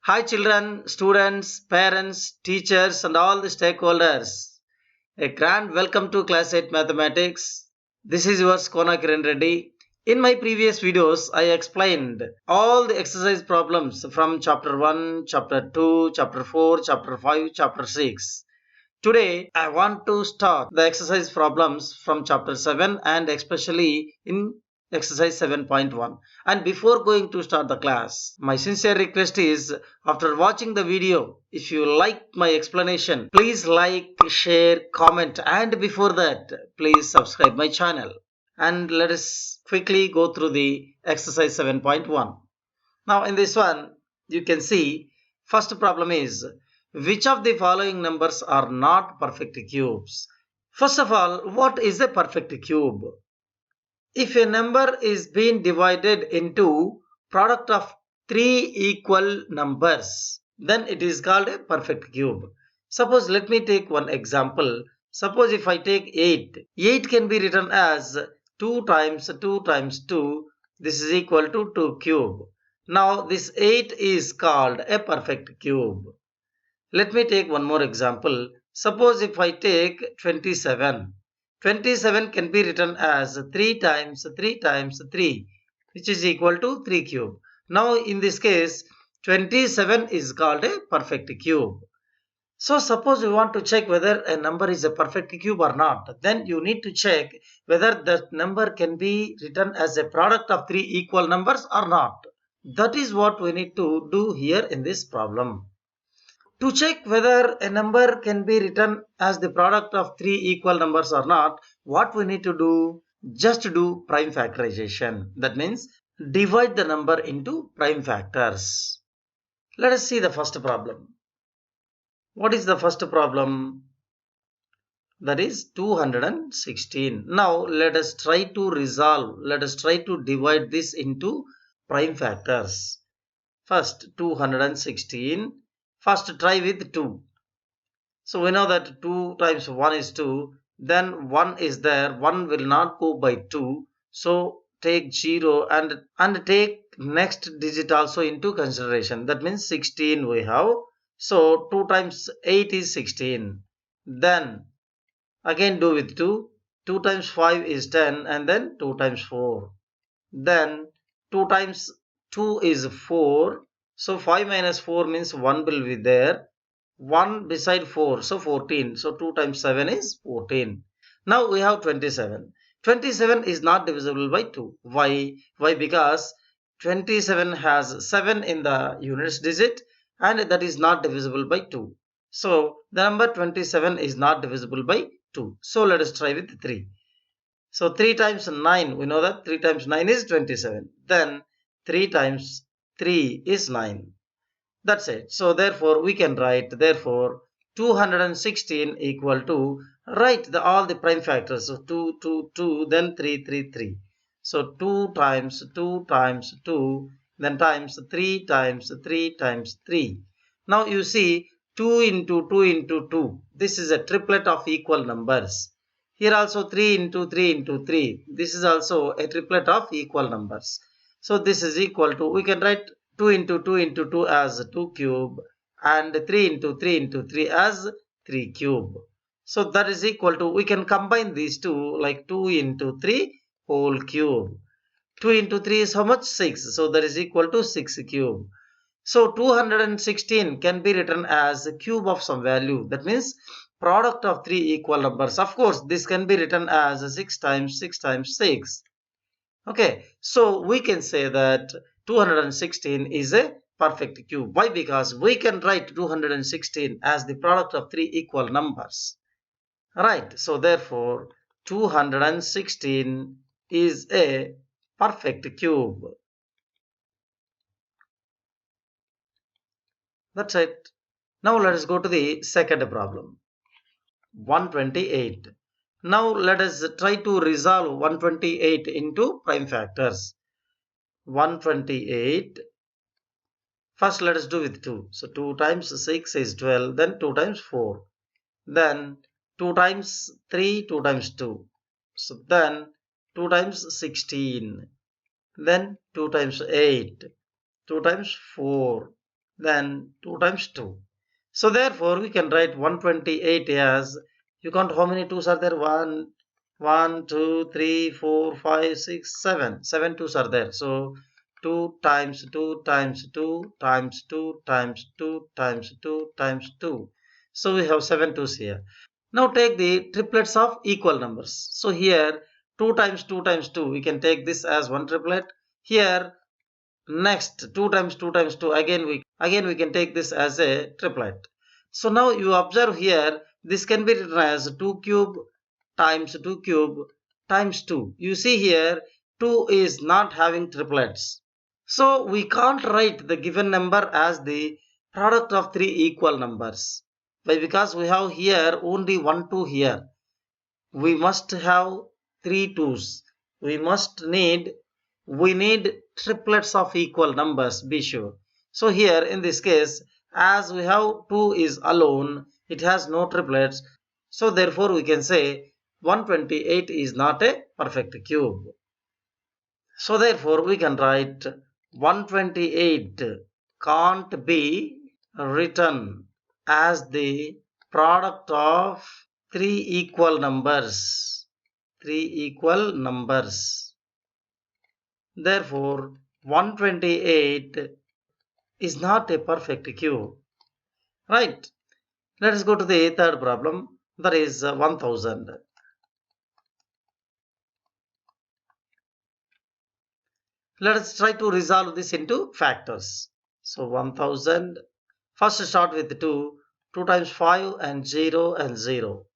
Hi children, students, parents, teachers and all the stakeholders. A grand welcome to Class 8 Mathematics. This is yours Kona Kiran Reddy. In my previous videos, I explained all the exercise problems from chapter 1, chapter 2, chapter 4, chapter 5, chapter 6. Today, I want to start the exercise problems from chapter 7 and especially in exercise 7.1. And before going to start the class, my sincere request is after watching the video, if you like my explanation, please like, share, comment, and before that, please subscribe my channel. And let us quickly go through the exercise 7.1. Now in this one, you can see first problem is which of the following numbers are not perfect cubes? First of all, what is a perfect cube? If a number is being divided into product of three equal numbers, then it is called a perfect cube. Suppose let me take one example. Suppose if I take 8, 8 can be written as 2 times 2 times 2. This is equal to 2 cube. Now this 8 is called a perfect cube. Let me take one more example. Suppose if I take 27. 27 can be written as 3 times 3 times 3, which is equal to 3 cube. Now in this case, 27 is called a perfect cube. So suppose you want to check whether a number is a perfect cube or not. Then you need to check whether that number can be written as a product of three equal numbers or not. That is what we need to do here in this problem. To check whether a number can be written as the product of three equal numbers or not, what we need to do? Just do prime factorization. That means divide the number into prime factors. Let us see the first problem. What is the first problem? That is 216. Now let us try to resolve. Let us try to divide this into prime factors. First 216. First try with 2. So we know that 2 times 1 is 2. Then 1 is there. 1 will not go by 2. So take 0 and take next digit also into consideration. That means 16 we have. So 2 times 8 is 16. Then again do with 2. 2 times 5 is 10 and then 2 times 4. Then 2 times 2 is 4. So 5 minus 4 means 1 will be there. 1 beside 4, so 14. So 2 times 7 is 14. Now we have 27. 27 is not divisible by 2. Why? Why? Because 27 has 7 in the units digit and that is not divisible by 2. So the number 27 is not divisible by 2. So let us try with 3. So 3 times 9, we know that 3 times 9 is 27. Then 3 times 3 is 9. That's it. So therefore we can write 216 equal to, write all the prime factors. So 2, 2, 2, then 3, 3, 3. So 2 times 2 times 2, then times 3 times 3 times 3. Now you see 2 into 2 into 2. This is a triplet of equal numbers. Here also 3 into 3 into 3. This is also a triplet of equal numbers. So this is equal to, we can write 2 into 2 into 2 as 2 cube and 3 into 3 into 3 as 3 cube. So that is equal to, we can combine these two like 2 into 3 whole cube. 2 into 3 is how much? 6. So that is equal to 6 cube. So 216 can be written as a cube of some value. That means product of three equal numbers. Of course, this can be written as 6 times 6 times 6. Okay, so we can say that 216 is a perfect cube. Why? Because we can write 216 as the product of three equal numbers. Right, so therefore 216 is a perfect cube. That's it. Now let us go to the second problem. 128. Now let us try to resolve 128 into prime factors. 128. First let us do with 2. So 2 times 6 is 12. Then 2 times 4. Then 2 times 3, 2 times 2. So then 2 times 16. Then 2 times 8. 2 times 4. then 2 times 2. So therefore we can write 128 as, you count how many 2's are there? 1, 2, 3, 4, 5, 6, 7. 7 2's are there. So 2 times 2 times 2 times 2 times 2 times 2 times 2. So we have 7 2's here. Now take the triplets of equal numbers. So here 2 times 2 times 2, we can take this as one triplet. Here next 2 times 2 times 2, again we can take this as a triplet. So now you observe here, this can be written as 2 cube times 2 cube times 2. You see here 2 is not having triplets. So we can't write the given number as the product of three equal numbers. Why? Because we have here only 1 2 here. We must have 3 2's. We need triplets of equal numbers, be sure. So here in this case, as we have 2 is alone, it has no triplets. So therefore we can say 128 is not a perfect cube. So therefore we can write 128 can't be written as the product of three equal numbers. Therefore 128 is not a perfect cube. Right. Let us go to the third problem, that is 1000. Let us try to resolve this into factors. So 1000, first start with 2. 2 times 5 and 0 and 0.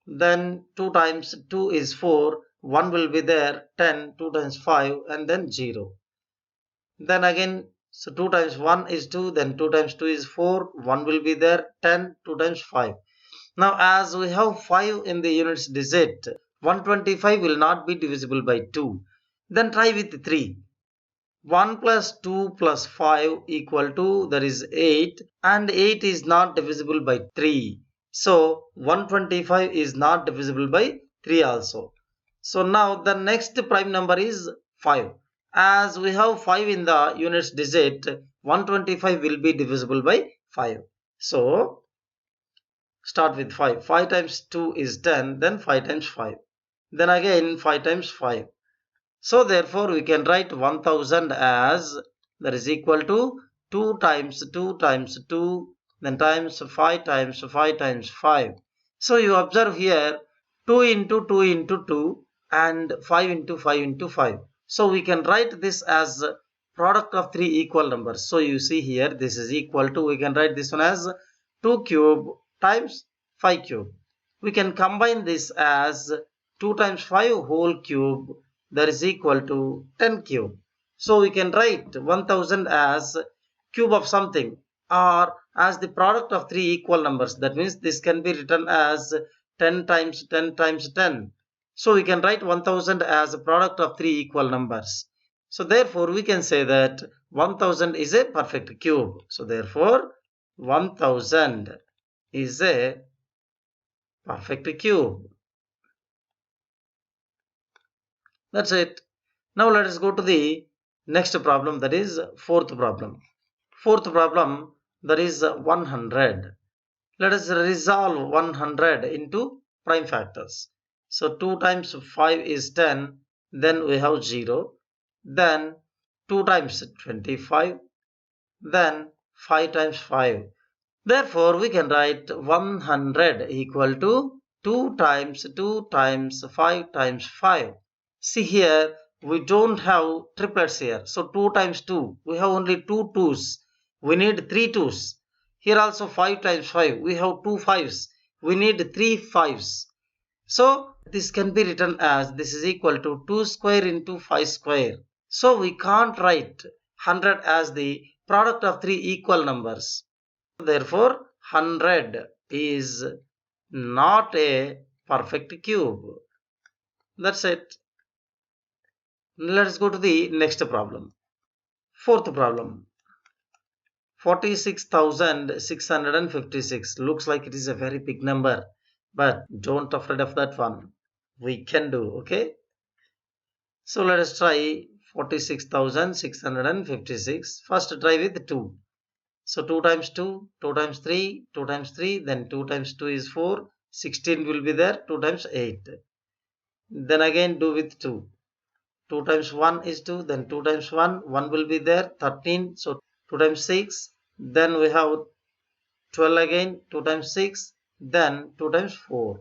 Then 2 times 2 is 4. 1 will be there. 10. 2 times 5 and then 0. Then again, so 2 times 1 is 2. Then 2 times 2 is 4. 1 will be there. 10. 2 times 5. Now as we have 5 in the units digit, 125 will not be divisible by 2. Then try with 3. 1 plus 2 plus 5 equal to, that is 8, and 8 is not divisible by 3. So 125 is not divisible by 3 also. So now the next prime number is 5. As we have 5 in the units digit, 125 will be divisible by 5. So start with 5. 5 times 2 is 10, then 5 times 5. Then again 5 times 5. So therefore we can write 1000 as, that is equal to 2 times 2 times 2, then times 5 times 5 times 5. So you observe here 2 into 2 into 2 and 5 into 5 into 5. So we can write this as product of three equal numbers. So you see here this is equal to, we can write this one as 2 cube times 5 cube. We can combine this as 2 times 5 whole cube, that is equal to 10 cube. So we can write 1000 as cube of something or as the product of three equal numbers. That means this can be written as 10 times 10 times 10. So we can write 1000 as a product of three equal numbers. So therefore we can say that 1000 is a perfect cube. So therefore 1000 is a perfect cube. That's it. Now let us go to the next problem, that is fourth problem. Fourth problem, that is 100. Let us resolve 100 into prime factors. So 2 times 5 is 10, then we have 0, then 2 times 25, then 5 times 5. Therefore we can write 100 equal to 2 times 2 times 5 times 5. See here, we don't have triplets here. So 2 times 2, we have only 2 2's. We need 3 2's. Here also 5 times 5, we have 2 5's. We need 3 5's. So this can be written as, this is equal to 2 square into 5 square. So we can't write 100 as the product of three equal numbers. Therefore 100 is not a perfect cube. That's it. Let's go to the next problem. Fourth problem. 46,656. Looks like it is a very big number, but don't afraid of that one. We can do, okay? So let us try 46,656. First try with 2. So 2 times 2, 2 times 3, 2 times 3, then 2 times 2 is 4, 16 will be there, 2 times 8. Then again do with 2. 2 times 1 is 2, then 2 times 1, 1 will be there, 13. So 2 times 6, then we have 12 again, 2 times 6, then 2 times 4.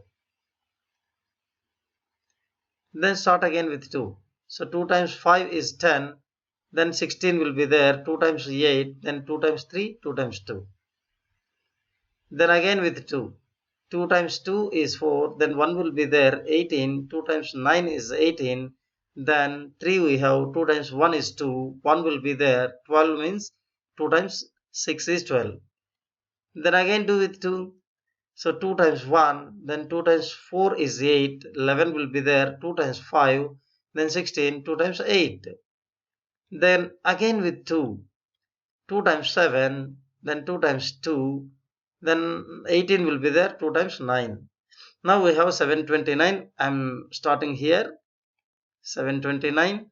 Then start again with 2. So 2 times 5 is 10, then 16 will be there, 2 times 8, then 2 times 3, 2 times 2. Then again with 2. 2 times 2 is 4, then 1 will be there, 18, 2 times 9 is 18, then 3 we have, 2 times 1 is 2, 1 will be there, 12 means 2 times 6 is 12. Then again do with 2. So 2 times 1, then 2 times 4 is 8, 11 will be there, 2 times 5, then 16, 2 times 8. Then again with 2, 2 times 7, then 2 times 2, then 18 will be there, 2 times 9. Now we have 729. I'm starting here, 729.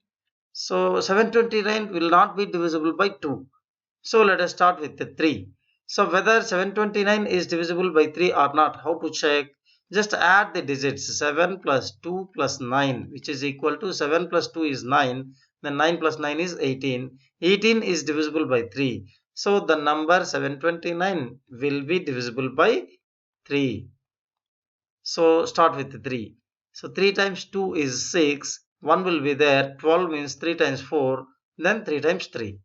So 729 will not be divisible by 2. So let us start with the 3. So whether 729 is divisible by 3 or not, how to check? Just add the digits 7 plus 2 plus 9, which is equal to 7 plus 2 is 9, then 9 plus 9 is 18. 18 is divisible by 3. So the number 729 will be divisible by 3. So start with 3. So 3 times 2 is 6. 1 will be there. 12 means 3 times 4. Then 3 times 3.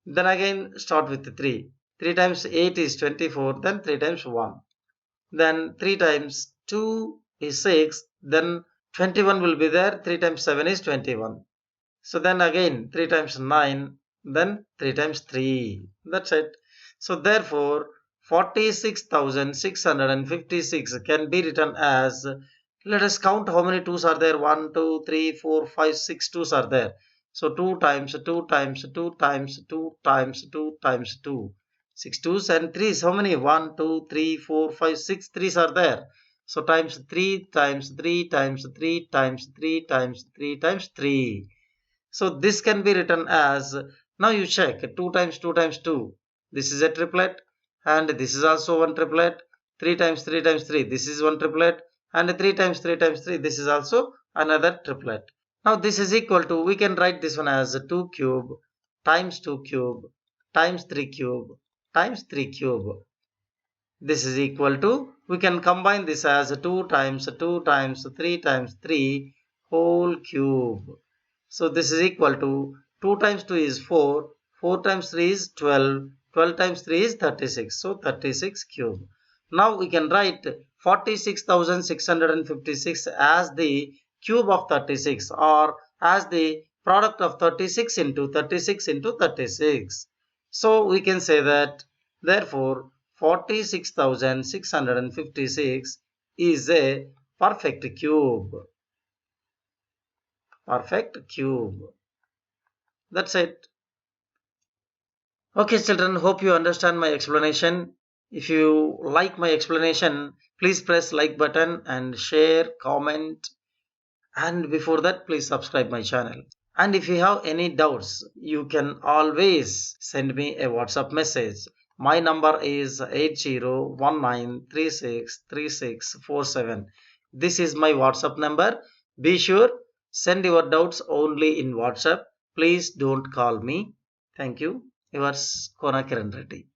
Then again start with 3. 3 times 8 is 24. Then 3 times 1. Then 3 times 2 is 6. Then 21 will be there. 3 times 7 is 21. So then again 3 times 9. Then 3 times 3. That's it. So therefore 46,656 can be written as, let us count how many 2's are there. 1, 2, 3, 4, 5, 6 2's are there. So 2 times 2 times 2 times 2 times 2 times 2. 6 2's and 3's. How many? 1, 2, 3, 4, 5, 6 3's are there. So times 3 times 3 times 3 times 3 times 3 times 3. So this can be written as, now you check 2 times 2 times 2. This is a triplet and this is also one triplet. 3 times 3 times 3. This is one triplet and 3 times 3 times 3. This is also another triplet. Now this is equal to, we can write this one as 2 cube times 2 cube times 3 cube times 3 cube. This is equal to, we can combine this as 2 times 2 times 3 times 3 whole cube. So this is equal to 2 times 2 is 4, 4 times 3 is 12, 12 times 3 is 36. So 36 cube. Now we can write 46,656 as the cube of 36 or as the product of 36 into 36 into 36. So we can say that therefore 46,656 is a perfect cube. Perfect cube. That's it. Okay children, hope you understand my explanation. If you like my explanation, please press like button and share, comment, and before that please subscribe my channel. And if you have any doubts, you can always send me a WhatsApp message. My number is 8019363647. This is my WhatsApp number. Be sure, send your doubts only in WhatsApp. Please don't call me. Thank you. Yours Kona Kiran Reddy.